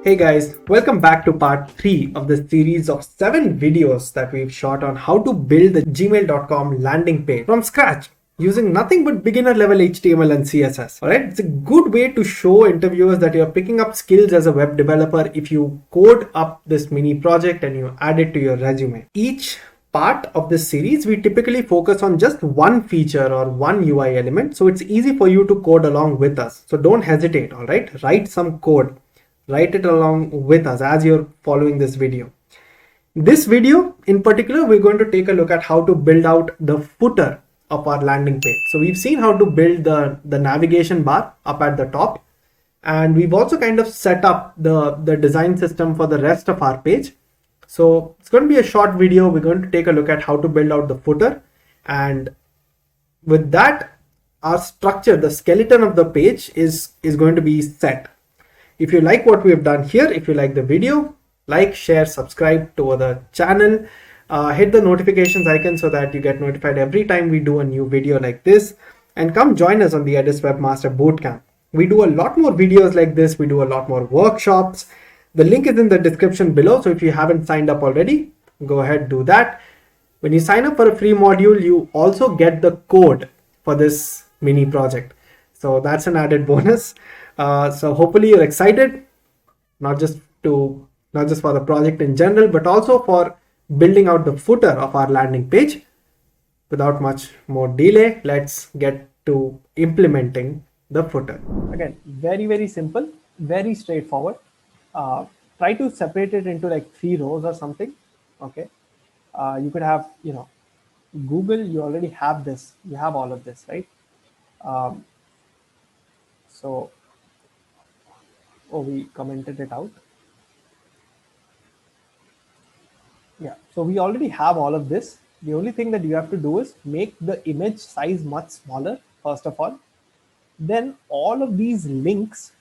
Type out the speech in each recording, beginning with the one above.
Hey guys, welcome back to part 3 of the series of 7 videos that we've shot on how to build the gmail.com landing page from scratch using nothing but beginner level HTML and CSS. Alright, it's a good way to show interviewers that you're picking up skills as a web developer if you code up this mini project and you add it to your resume. Each part of this series, we typically focus on just one feature or one UI element, so it's easy for you to code along with us. So don't hesitate, alright? Write some code. Write it along with us as you're following this video. This video in particular, we're going to take a look at how to build out the footer of our landing page. So we've seen how to build the navigation bar up at the top, and we've also kind of set up the design system for the rest of our page. So it's going to be a short video. We're going to take a look at how to build out the footer, and with that, our structure, the skeleton of the page is going to be set. If you like what we have done here, if you like the video, like, share, subscribe to the channel, hit the notifications icon so that you get notified every time we do a new video like this, and come join us on the Edis Webmaster Bootcamp. We do a lot more videos like this. We do a lot more workshops. The link is in the description below. So if you haven't signed up already, go ahead, do that. When you sign up for a free module, you also get the code for this mini project. So that's an added bonus. So hopefully you're excited, not just for the project in general, but also for building out the footer of our landing page. Without much more delay, let's get to implementing the footer. Again, very simple, very straightforward. Try to separate it into like 3 rows or something. Okay. You could have, Google, you already have this, you have all of this, right? So, we commented it out. Yeah, so we already have all of this. The only thing that you have to do is make the image size much smaller, first of all. Then all of these links,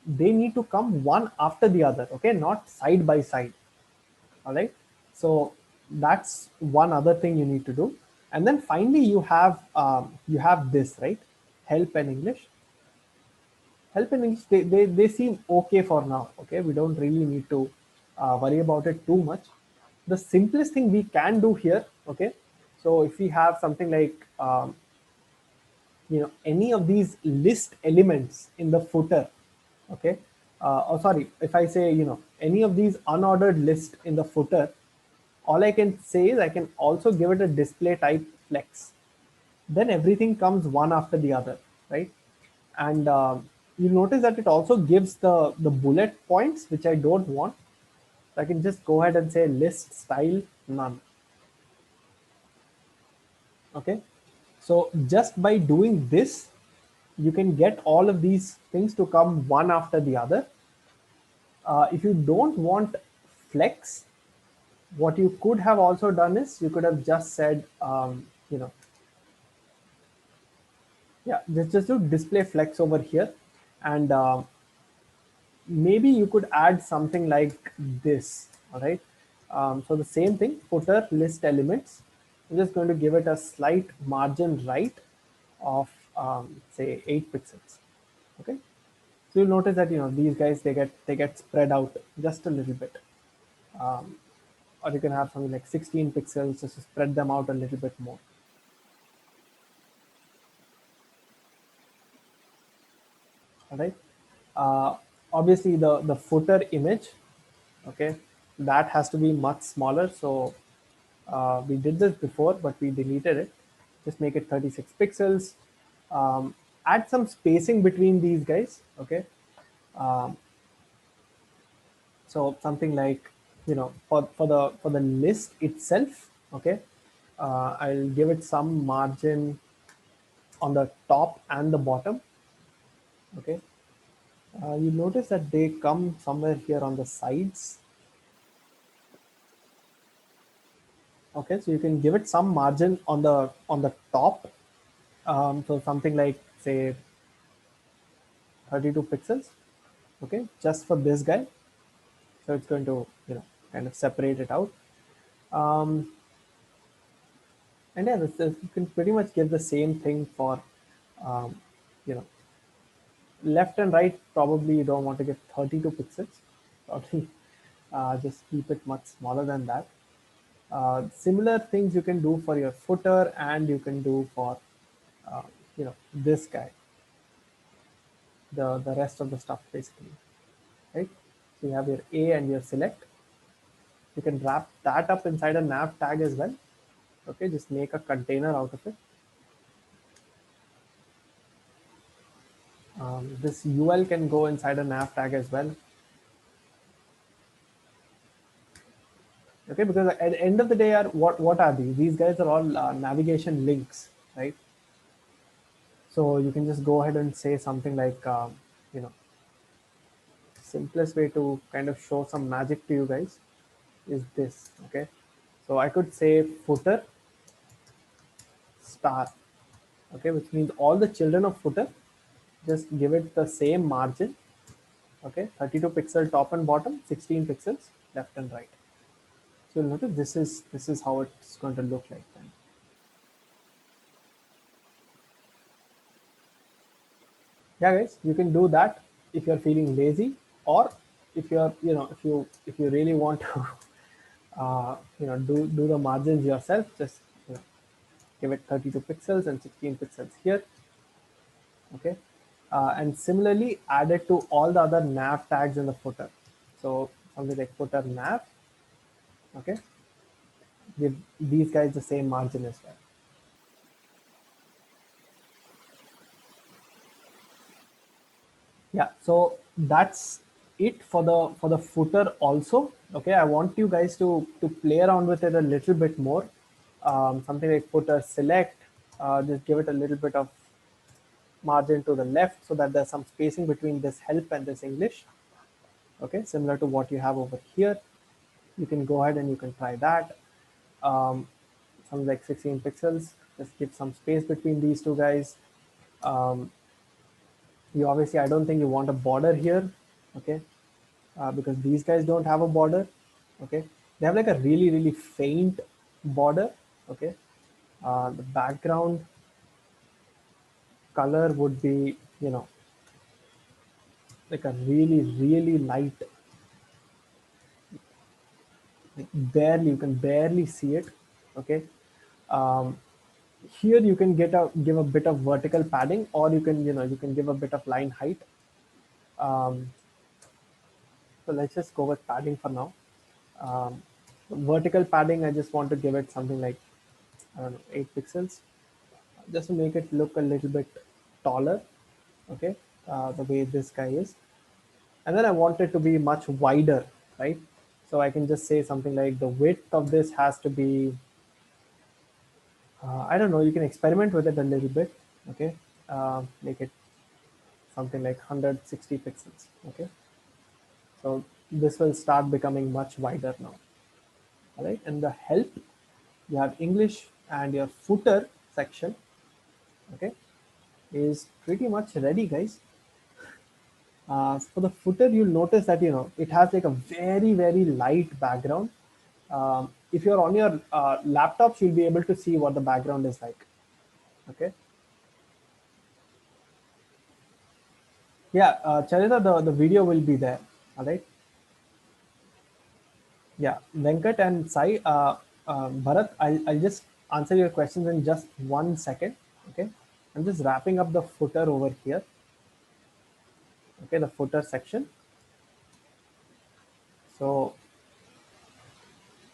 they need to come one after the other, okay, not side by side. All right, so that's one other thing you need to do. And then finally you have this, right? Help and English. Help and English, they seem okay for now. Okay, we don't really need to worry about it too much. The simplest thing we can do here, okay, so if we have something like any of these list elements in the footer, okay, sorry, if I say any of these unordered list in the footer, all I can say is I can also give it a display type flex. Then everything comes one after the other, right? And you notice that it also gives the bullet points, which I don't want. So I can just go ahead and say list style none. Okay, so just by doing this, you can get all of these things to come one after the other. If you don't want flex, what you could have also done is you could have just said, yeah, just do display flex over here, and maybe you could add something like this. All right, so the same thing, footer list elements. I'm just going to give it a slight margin right of say 8 pixels. Okay, so you'll notice that these guys, they get spread out just a little bit, or you can have something like 16 pixels just to spread them out a little bit more. All right, obviously the footer image, okay, that has to be much smaller. So we did this before, but we deleted it. Just make it 36 pixels. Add some spacing between these guys. Okay, so something like for the list itself. Okay, I'll give it some margin on the top and the bottom. Okay, you notice that they come somewhere here on the sides. Okay, so you can give it some margin on the top. So something like say 32 pixels. Okay, just for this guy. So it's going to kind of separate it out. Um, and yeah, you can pretty much give the same thing for um, you know Left and right, probably you don't want to get 32 pixels. Probably just keep it much smaller than that. Similar things you can do for your footer, and you can do for uh, this guy, the rest of the stuff basically, right? So you have your A and your select. You can wrap that up inside a nav tag as well. Okay, just make a container out of it. This UL can go inside a nav tag as well. Okay, because at the end of the day, are what are these? These guys are all navigation links, right? So you can just go ahead and say something like, you know, simplest way to kind of show some magic to you guys is this. Okay, so I could say footer star. Okay, which means all the children of footer, just give it the same margin. Okay, 32 pixel top and bottom, 16 pixels left and right. So you'll notice this is how it's going to look like then. Yeah, guys, you can do that if you're feeling lazy, or if you're if you really want to do the margins yourself. Just you know, give it 32 pixels and 16 pixels here. Okay, and similarly add it to all the other nav tags in the footer. So something like footer nav. Okay, give these guys the same margin as well. Yeah, so that's it for the footer also. Okay, I want you guys to play around with it a little bit more. Something like footer select, just give it a little bit of margin to the left so that there's some spacing between this help and this English. Okay, similar to what you have over here. You can go ahead and you can try that. Um, Something like 16 pixels. Just give some space between these two guys. Um, you obviously, I don't think you want a border here. Okay, because these guys don't have a border. Okay, they have like a really faint border. Okay, the background color would be like a really light, like barely, you can barely see it. Okay, um, here you can give a bit of vertical padding, or you can give a bit of line height. um, so let's just go with padding for now. um, Vertical padding, I just want to give it something like, I don't know, 8 pixels, just to make it look a little bit taller. Okay, the way this guy is, and then I want it to be much wider, right? So I can just say something like the width of this has to be, I don't know, you can experiment with it a little bit. Okay, make it something like 160 pixels. Okay, so this will start becoming much wider now. All right, and the help, you have English, and your footer section, okay, is pretty much ready, guys. For the footer, you'll notice that it has like a very light background. If you're on your laptops, you'll be able to see what the background is like. Okay. Yeah, Charita, the video will be there. All right. Yeah, Venkat and Sai, Bharat, I'll just answer your questions in just 1 second. Okay. I'm just wrapping up the footer over here. Okay, the footer section. So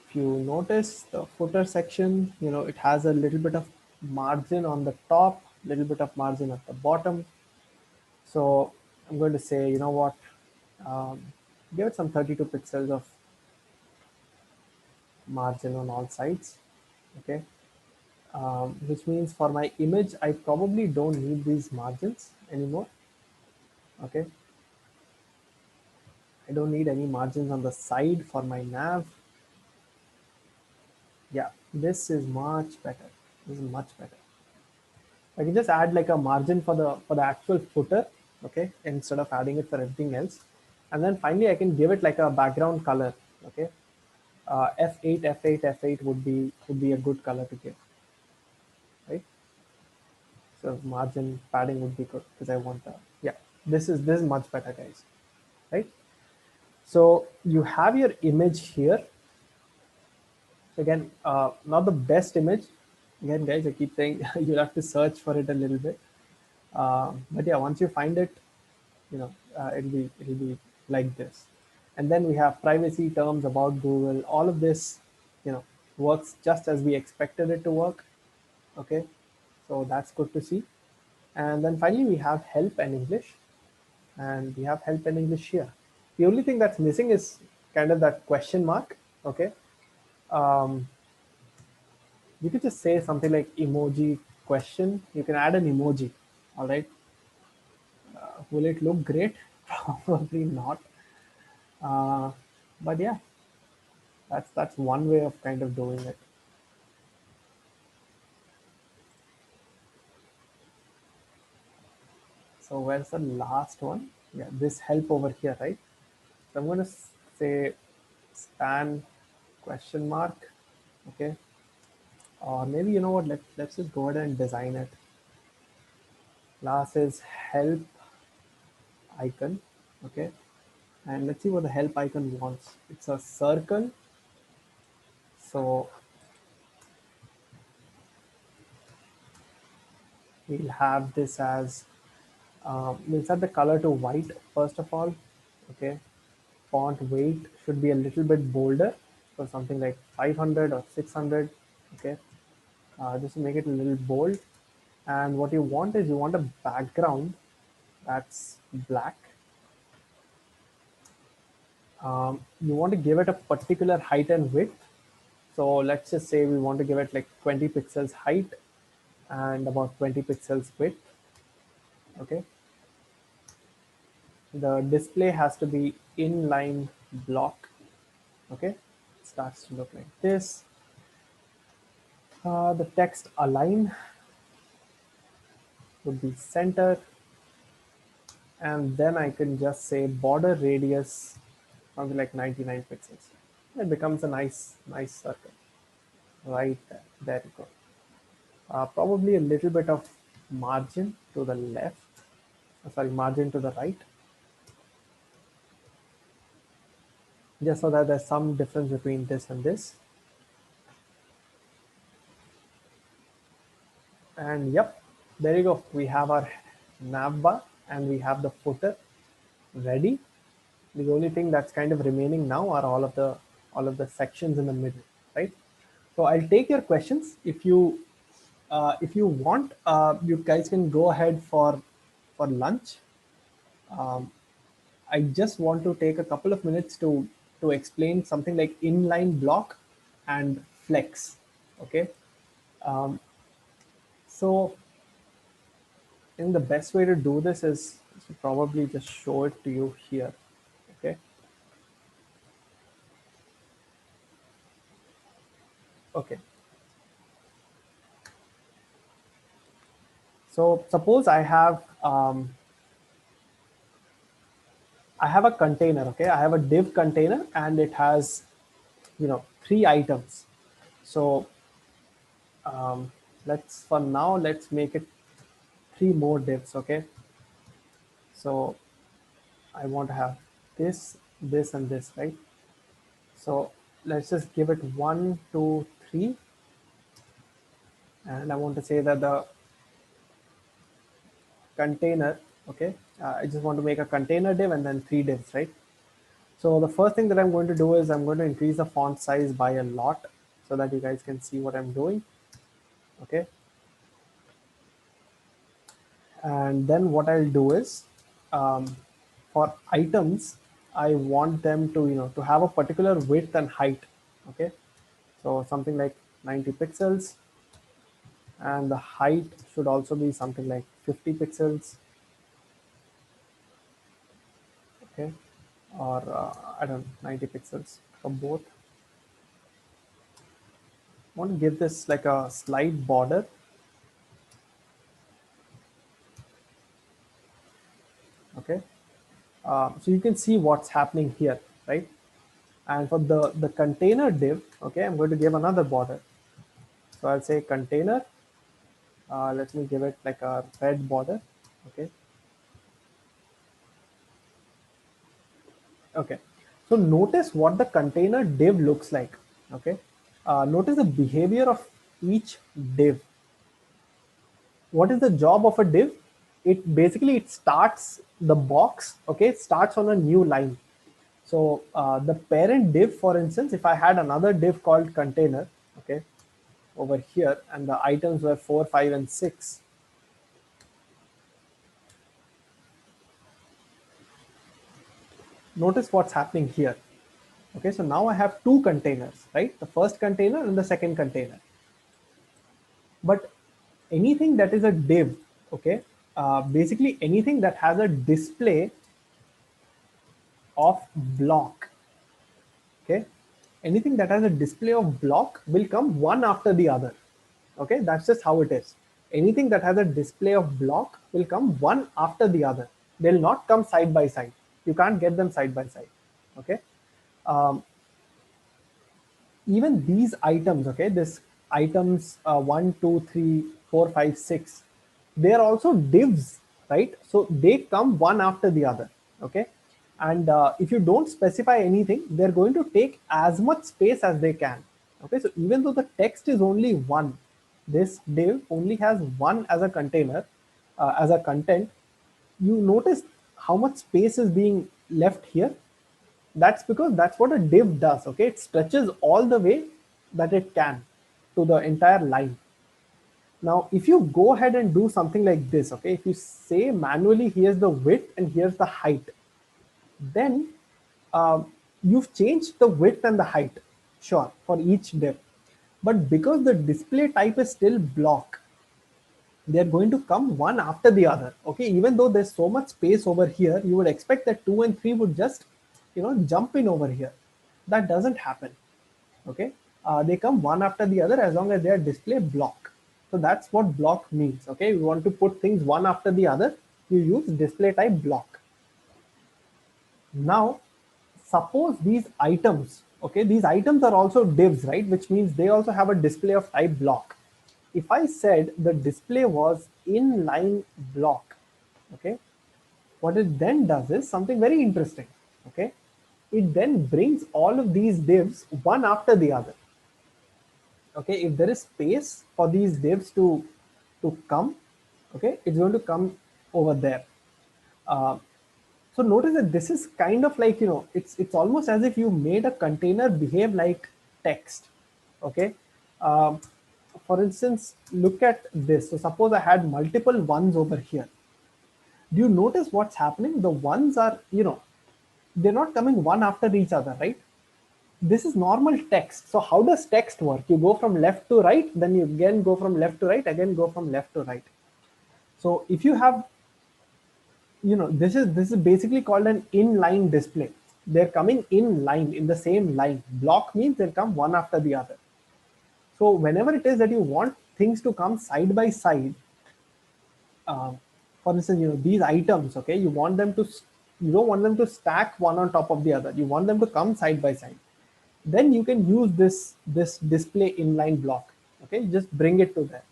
if you notice the footer section, it has a little bit of margin on the top, little bit of margin at the bottom. So I'm going to say, you know what, um, give it some 32 pixels of margin on all sides. Okay, which means for my image, I probably don't need these margins anymore. Okay, I don't need any margins on the side for my nav. Yeah, this is much better. This is much better. I can just add like a margin for the actual footer, okay, instead of adding it for everything else. And then finally, I can give it like a background color, okay. F8, F8, F8 would be a good color to give, right? So margin padding would be good because I want yeah. this is much better, guys, right? So you have your image here. Again, not the best image. Again, guys, I keep saying you'll have to search for it a little bit. But yeah, once you find it, it'll be like this. And then we have privacy terms about Google. All of this, works just as we expected it to work. Okay, so that's good to see. And then finally, we have help and English, and we have help and English here. The only thing that's missing is kind of that question mark. Okay, um, you could just say something like emoji question. You can add an emoji. All right. Will it look great? Probably not. Uh, but yeah, that's one way of kind of doing it. So where's the last one? Yeah, this help over here, right? So I'm going to say span question mark. Okay. Or maybe, you know what, let's just go ahead and design it. Last is help icon. Okay. And let's see what the help icon wants. It's a circle. So we'll have this as, we'll set the color to white first of all. Okay. Font weight should be a little bit bolder, so something like 500 or 600. Okay. Just to make it a little bold. And what you want is you want a background that's black. You want to give it a particular height and width. So let's just say we want to give it like 20 pixels height and about 20 pixels width. Okay. The display has to be inline block. Okay. It starts to look like this. The text align would be center, and then I can just say border radius something like 99 pixels. It becomes a nice circle right there. There you go. Probably a little bit of margin to the left, sorry, margin to the right, just so that there's some difference between this and this. And yep, there you go. We have our nav bar and we have the footer ready. The only thing that's kind of remaining now are all of the sections in the middle, right? So I'll take your questions. If you want, you guys can go ahead for lunch. Um, I just want to take a couple of minutes to explain something like inline block and flex. Okay, um, so I think the best way to do this is to probably just show it to you here. Okay, okay. So suppose I have a container. Okay, I have a div container and it has, 3 items. So let's make it 3 more divs. Okay, so I want to have this and this, right? So let's just give it 1 2 3, and I want to say that the container. Okay, I just want to make a container div and then 3 divs, right? So the first thing that I'm going to do is I'm going to increase the font size by a lot so that you guys can see what I'm doing. Okay, and then what I'll do is, um, for items, I want them to have a particular width and height. Okay, so something like 90 pixels, and the height should also be something like 50 pixels. Okay, or I don't know, 90 pixels for both. I want to give this like a slight border. Okay, so you can see what's happening here, right? And for the container div, okay, I'm going to give another border. So I'll say container. Let me give it like a red border. Okay, Okay, so notice what the container div looks like. Okay, notice the behavior of each div. What is the job of a div? It starts the box. Okay, it starts on a new line. So the parent div, for instance, if I had another div called container, okay, over here, and the items were 4, 5, and 6. Notice what's happening here. Okay, so now I have two containers, right? The first container and the second container. But anything that is a div, okay, basically anything that has a display of block, okay, anything that has a display of block will come one after the other. Okay, that's just how it is. Anything that has a display of block will come one after the other. They'll not come side by side. You can't get them side by side. Okay, um, even these items, okay, this items 1, 2, 3, 4, 5, 6, they are also divs, right? So they come one after the other. Okay, and if you don't specify anything, they're going to take as much space as they can. Okay, so even though the text is only one, this div only has one as a container, as a content, you notice how much space is being left here. That's because that's what a div does. Okay, it stretches all the way that it can to the entire line. Now if you go ahead and do something like this, okay, if you say manually here's the width and here's the height, then you've changed the width and the height, sure, for each div. But because the display type is still block, they're going to come one after the other. Okay, even though there's so much space over here, you would expect that 2 and 3 would just, jump in over here. That doesn't happen. Okay, they come one after the other as long as they are display block. So that's what block means. Okay, you want to put things one after the other, you use display type block. Now suppose these items, okay, these items are also divs, right, which means they also have a display of type block. If I said the display was inline block, okay, what it then does is something very interesting. Okay, it then brings all of these divs one after the other. Okay, if there is space for these divs to come, okay, it's going to come over there. uh, so notice that this is kind of like, it's almost as if you made a container behave like text. Okay, um, for instance, look at this. So suppose I had multiple ones over here. Do you notice what's happening? The ones are, they're not coming one after each other, right? This is normal text. So how does text work? You go from left to right, then you again go from left to right, again go from left to right. So if you have, this is basically called an inline display. They're coming in line, in the same line. Block means they'll come one after the other. So whenever it is that you want things to come side by side, uh, for instance, these items, okay, you don't want them to stack one on top of the other. You want them to come side by side. Then you can use this display inline block. Okay, you just bring it to there.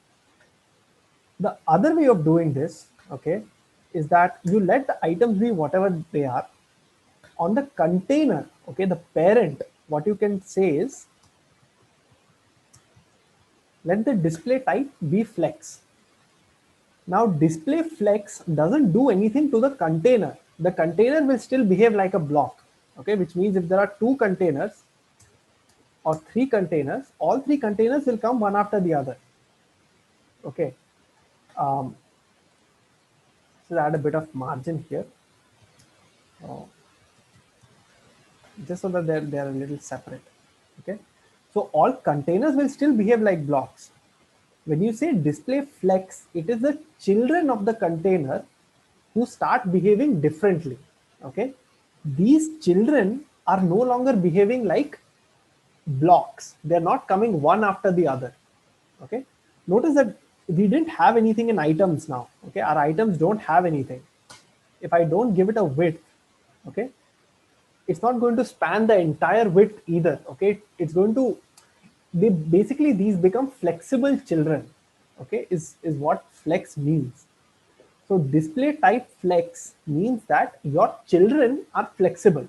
The other way of doing this, okay, is that you let the items be whatever they are. On the container, okay, the parent, what you can say is, let the display type be flex. Now display flex doesn't do anything to the container. The container will still behave like a block. Okay, which means if there are two containers or three containers, all three containers will come one after the other. Okay, so add a bit of margin here, just so that they're a little separate. Okay, so all containers will still behave like blocks. When you say display flex, it is the children of the container who start behaving differently. Okay, these children are no longer behaving like blocks. They're not coming one after the other. Okay, notice that we didn't have anything in items now. Okay, our items don't have anything. If I don't give it a width, okay, it's not going to span the entire width either. Okay, it's going to, they basically, these become flexible children. Okay, is what flex means. So display type flex means that your children are flexible.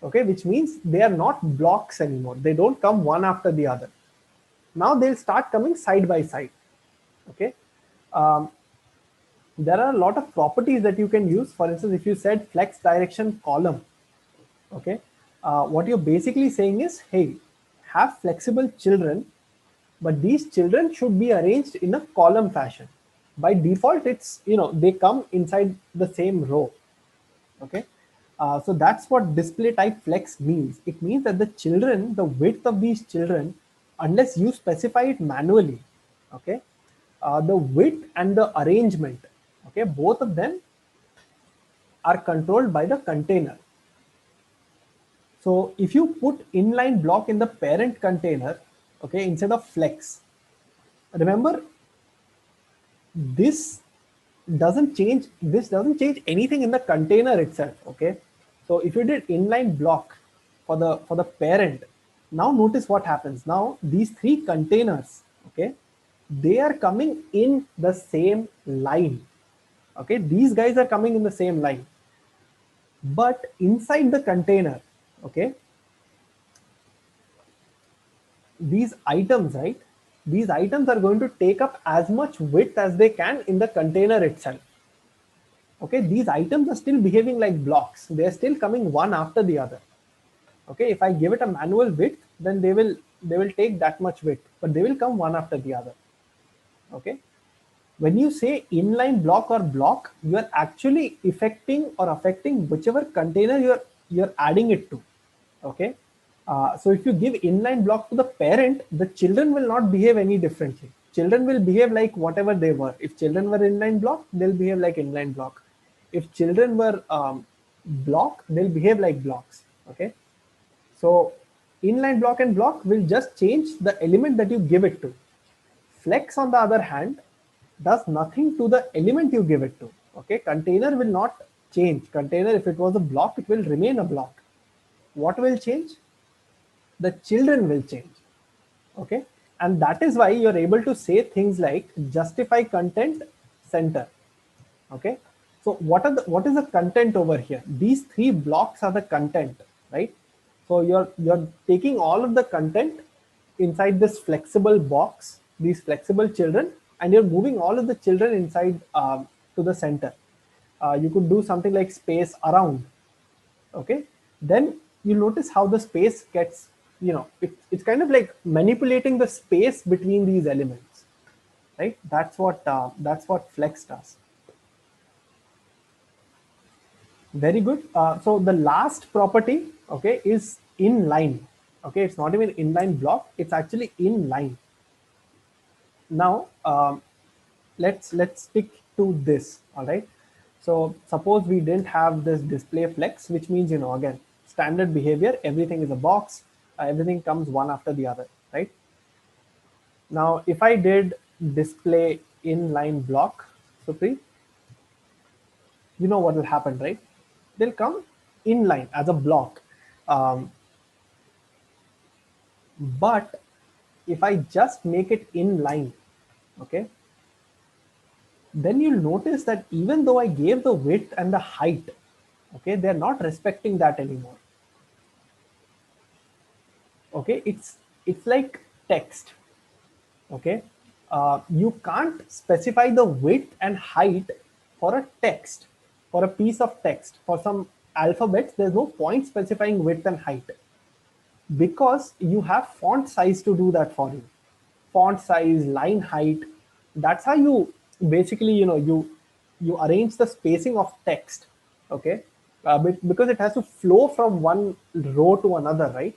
Okay, which means they are not blocks anymore. They don't come one after the other. Now they'll start coming side by side. Okay. Um, there are a lot of properties that you can use. For instance, if you said flex direction column, okay, what you're basically saying is, hey, have flexible children, but these children should be arranged in a column fashion. By default, it's, they come inside the same row. Okay. So that's what display type flex means. It means that the children, the width of these children, unless you specify it manually, okay, the width and the arrangement, okay, both of them are controlled by the container. So if you put inline block in the parent container, okay, instead of flex, remember this doesn't change anything in the container itself. Okay, so if you did inline block for the parent, now notice what happens. Now these three containers, okay, they are coming in the same line. Okay, these guys are coming in the same line, but inside the container, okay, these items, right, these items are going to take up as much width as they can in the container itself. Okay, these items are still behaving like blocks. They are still coming one after the other. Okay, if I give it a manual width, then they will take that much width, but they will come one after the other. Okay, when you say inline block or block, you are actually affecting whichever container you're adding it to. Okay, so if you give inline block to the parent, the children will not behave any differently. Children will behave like whatever they were. If children were inline block, they'll behave like inline block. If children were block, they'll behave like blocks. Okay, so inline block and block will just change the element that you give it to. Flex, on the other hand, does nothing to the element you give it to. Okay, container will not change. Container, if it was a block, it will remain a block. What will change? The children will change. Okay, and that is why you're able to say things like justify content center. Okay, so what is the content over here? These three blocks are the content, right? So you're taking all of the content inside this flexible box, these flexible children, and you're moving all of the children inside to the center. You could do something like space around. Okay, then you notice how the space gets, it's kind of like manipulating the space between these elements, right? That's what flex does. Very good. So the last property, okay, is inline. Okay, it's not even inline block, it's actually inline. Now let's stick to this. All right, so suppose we didn't have this display flex, which means, again, standard behavior, everything is a box, everything comes one after the other, right? Now if I did display inline block, Supri, you know what will happen, right? They'll come inline as a block. But if I just make it inline, okay, then you'll notice that even though I gave the width and the height, okay, they're not respecting that anymore. Okay, it's like text. Okay, you can't specify the width and height for a text, for a piece of text. For some alphabets, there's no point specifying width and height, because you have font size to do that for you. Font size, line height, that's how you basically, you arrange the spacing of text. Okay, because it has to flow from one row to another, right?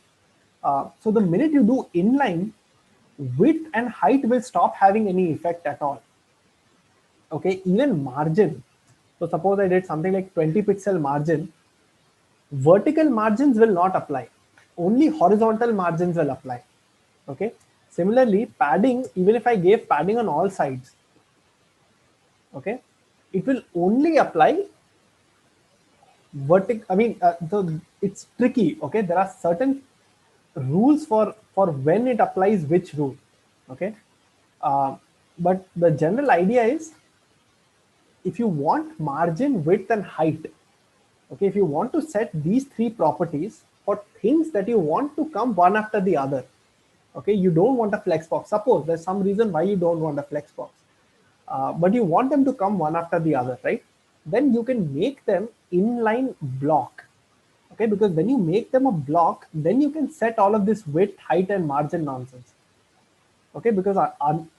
So the minute you do inline, width and height will stop having any effect at all. Okay, even margin. So suppose I did something like 20 pixel margin, vertical margins will not apply, only horizontal margins will apply. Okay, similarly padding, even if I gave padding on all sides, okay, it will only apply vertical. I mean, so it's tricky. Okay, there are certain rules for when it applies which rule. Okay, but the general idea is, if you want margin, width and height, okay, if you want to set these three properties, for things that you want to come one after the other. Okay, you don't want a flexbox. Suppose there's some reason why you don't want a flexbox, but you want them to come one after the other, right? Then you can make them inline block. Okay, because when you make them a block, then you can set all of this width, height, and margin nonsense. Okay, because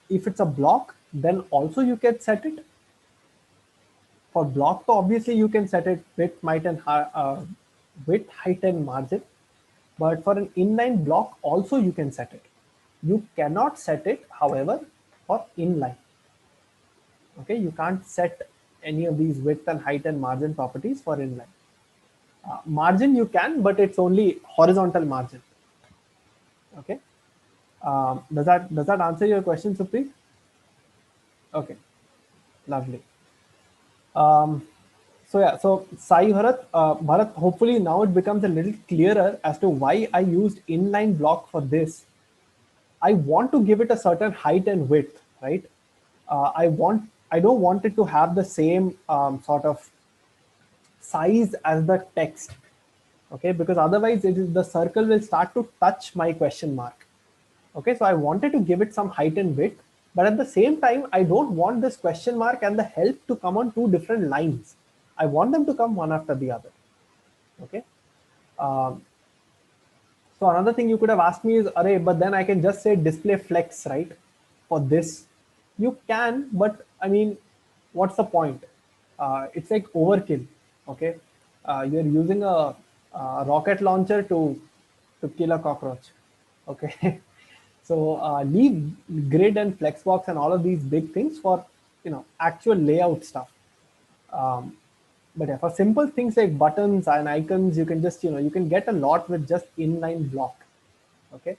if it's a block, then also you can set it. For block, so obviously you can set it width, height, and margin. But for an inline block, also you can set it. You cannot set it, however, for inline. Okay, you can't set any of these width and height and margin properties for inline. Margin you can, but it's only horizontal margin. Okay, does that answer your question, Supreet? Okay, lovely. Um, so yeah, so Sai Bharat, hopefully now it becomes a little clearer as to why I used inline block for this. I want to give it a certain height and width, right? I don't want it to have the same sort of size as the text, okay? Because otherwise the circle will start to touch my question mark. Okay, so I wanted to give it some height and width, but at the same time, I don't want this question mark and the help to come on two different lines. I want them to come one after the other. Okay. Um, so another thing you could have asked me is, array, but then I can just say display flex, right? For this, you can, but I mean, what's the point? It's like overkill. Okay, you're using a rocket launcher to kill a cockroach. Okay, so leave grid and flexbox and all of these big things for actual layout stuff. Um, but yeah, for simple things like buttons and icons, you can just you can get a lot with just inline block. Okay.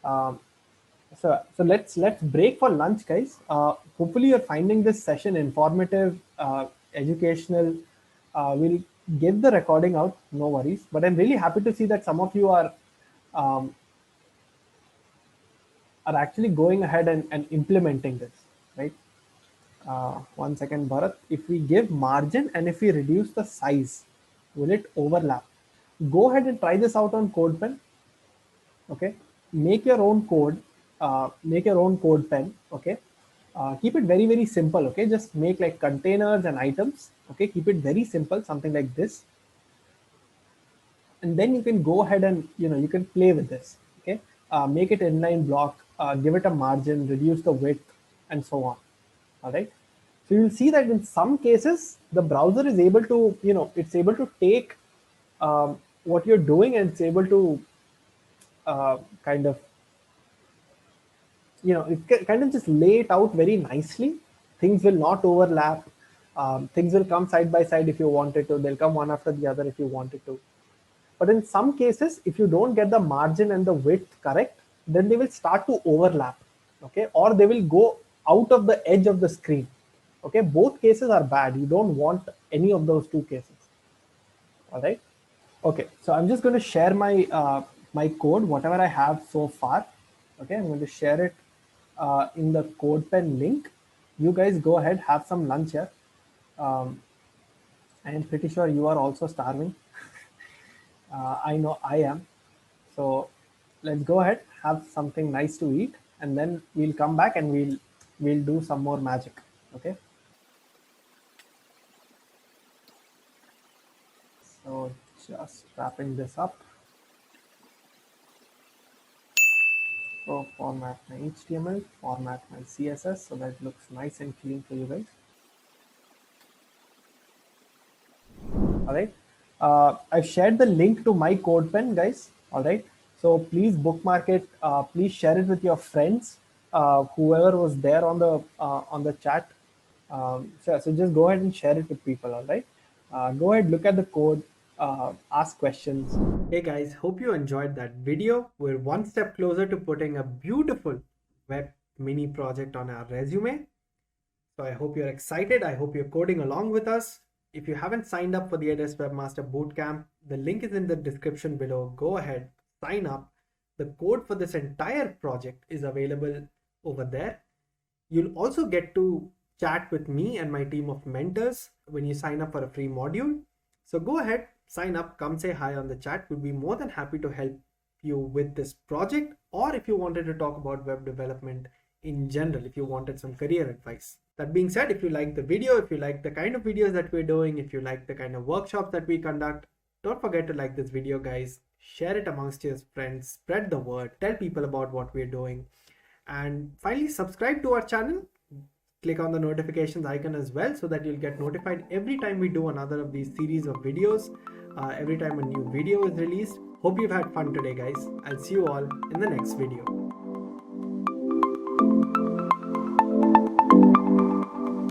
Um, so let's break for lunch, guys. Hopefully you're finding this session informative, educational. We'll get the recording out, no worries. But I'm really happy to see that some of you um, are actually going ahead and implementing this, right? 1 second, Bharat. If we give margin and if we reduce the size, will it overlap? Go ahead and try this out on CodePen. Okay, make your own code. Make your own CodePen. Okay, keep it very simple. Okay, just make like containers and items. Okay, keep it very simple, something like this, and then you can go ahead and you can play with this. Okay, make it inline block, give it a margin, reduce the width, and so on. All right, so you'll see that in some cases the browser is able to it's able to take what you're doing, and it's able to kind of it kind of just lay it out very nicely. Things will not overlap. Things will come side by side if you wanted to. They'll come one after the other if you wanted to. But in some cases, if you don't get the margin and the width correct, then they will start to overlap. Okay, or they will go out of the edge of the screen. Okay, both cases are bad. You don't want any of those two cases. All right. Okay, so I'm just going to share my code, whatever I have so far. Okay, I'm going to share it in the CodePen link. You guys go ahead, have some lunch here. I am pretty sure you are also starving. I know I am. So let's go ahead, have something nice to eat, and then we'll come back and we'll do some more magic. Okay. So just wrapping this up. So format my HTML, format my CSS so that it looks nice and clean for you guys. All right. I've shared the link to my CodePen, guys. All right. So please bookmark it. Please share it with your friends, whoever was there on the chat. So just go ahead and share it with people. All right. Go ahead, look at the code, ask questions. Hey guys, hope you enjoyed that video. We're one step closer to putting a beautiful web mini project on our resume. So I hope you're excited. I hope you're coding along with us. If you haven't signed up for the AWS Webmaster Bootcamp, the link is in the description below. Go ahead, sign up. The code for this entire project is available over there. You'll also get to chat with me and my team of mentors when you sign up for a free module. So go ahead, sign up, come say hi on the chat. We'd be more than happy to help you with this project, or if you wanted to talk about web development in general, if you wanted some career advice. That being said, if you like the video, if you like the kind of videos that we're doing, if you like the kind of workshops that we conduct, don't forget to like this video, guys. Share it amongst your friends, spread the word, tell people about what we're doing, and finally subscribe to our channel. Click on the notifications icon as well so that you'll get notified every time we do another of these series of videos, every time a new video is released. Hope you've had fun today, guys. I'll see you all in the next video.